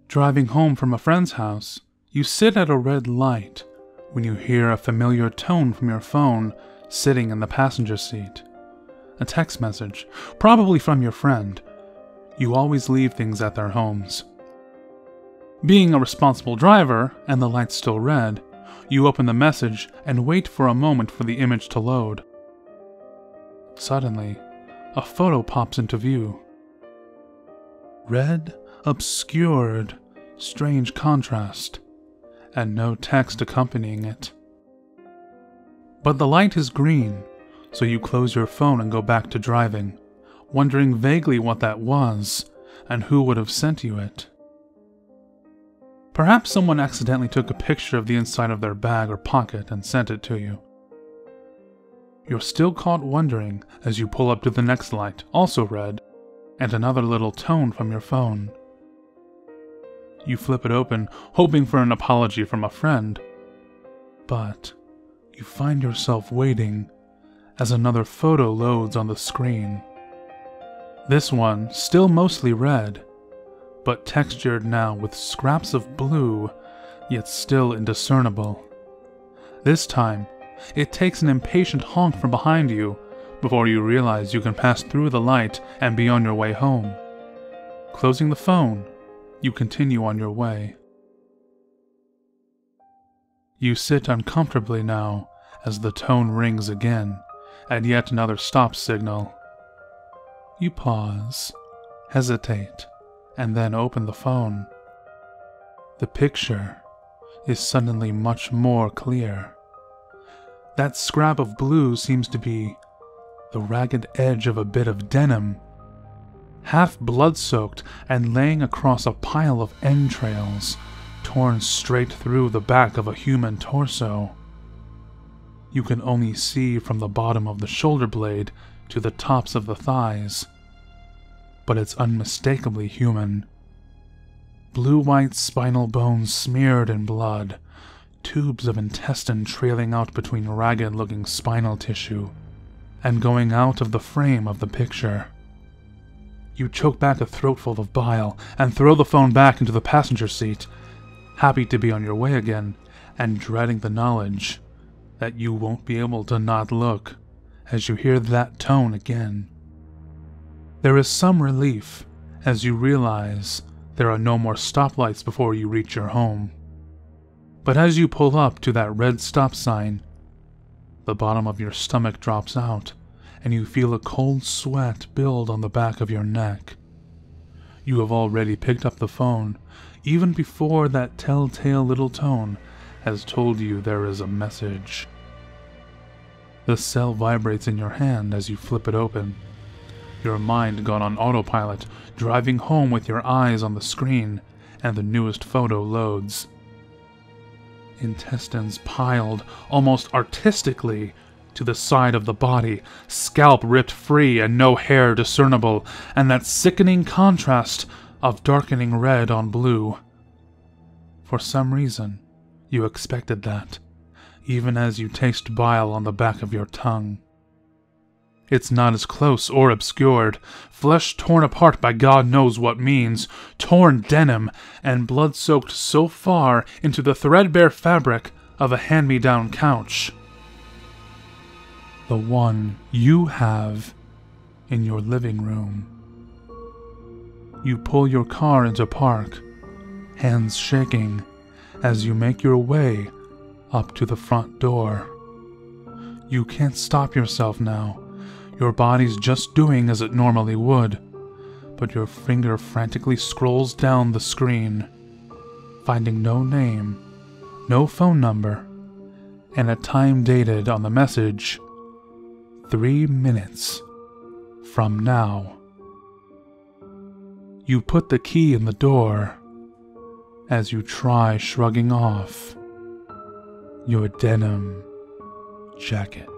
Driving home from a friend's house, you sit at a red light when you hear a familiar tone from your phone sitting in the passenger seat. A text message, probably from your friend. You always leave things at their homes. Being a responsible driver, and the light's still red, you open the message and wait for a moment for the image to load. Suddenly, a photo pops into view. Red, obscured, strange contrast, and no text accompanying it. But the light is green, so you close your phone and go back to driving, wondering vaguely what that was and who would have sent you it. Perhaps someone accidentally took a picture of the inside of their bag or pocket and sent it to you. You're still caught wondering as you pull up to the next light, also red, and another little tone from your phone. You flip it open, hoping for an apology from a friend, but you find yourself waiting as another photo loads on the screen. This one still mostly red, but textured now with scraps of blue, yet still indiscernible. This time, it takes an impatient honk from behind you before you realize you can pass through the light and be on your way home. Closing the phone, you continue on your way. You sit uncomfortably now as the tone rings again at yet another stop signal. You pause, hesitate, and then open the phone. The picture is suddenly much more clear. That scrap of blue seems to be the ragged edge of a bit of denim, half blood-soaked and laying across a pile of entrails, torn straight through the back of a human torso. You can only see from the bottom of the shoulder blade to the tops of the thighs, but it's unmistakably human. Blue-white spinal bones smeared in blood, tubes of intestine trailing out between ragged-looking spinal tissue, and going out of the frame of the picture. You choke back a throatful of bile and throw the phone back into the passenger seat, happy to be on your way again, and dreading the knowledge that you won't be able to not look as you hear that tone again. There is some relief as you realize there are no more stoplights before you reach your home. But as you pull up to that red stop sign, the bottom of your stomach drops out, and you feel a cold sweat build on the back of your neck. You have already picked up the phone, even before that telltale little tone has told you there is a message. The cell vibrates in your hand as you flip it open. Your mind gone on autopilot, driving home with your eyes on the screen, and the newest photo loads. Intestines piled, almost artistically, to the side of the body, scalp ripped free and no hair discernible, and that sickening contrast of darkening red on blue. For some reason, you expected that, even as you taste bile on the back of your tongue. It's not as close or obscured, flesh torn apart by God knows what means, torn denim, and blood soaked so far into the threadbare fabric of a hand-me-down couch. The one you have in your living room. You pull your car into park, hands shaking, as you make your way up to the front door. You can't stop yourself now. Your body's just doing as it normally would, but your finger frantically scrolls down the screen, finding no name, no phone number, and a time dated on the message, 3 minutes from now. You put the key in the door as you try shrugging off your denim jacket.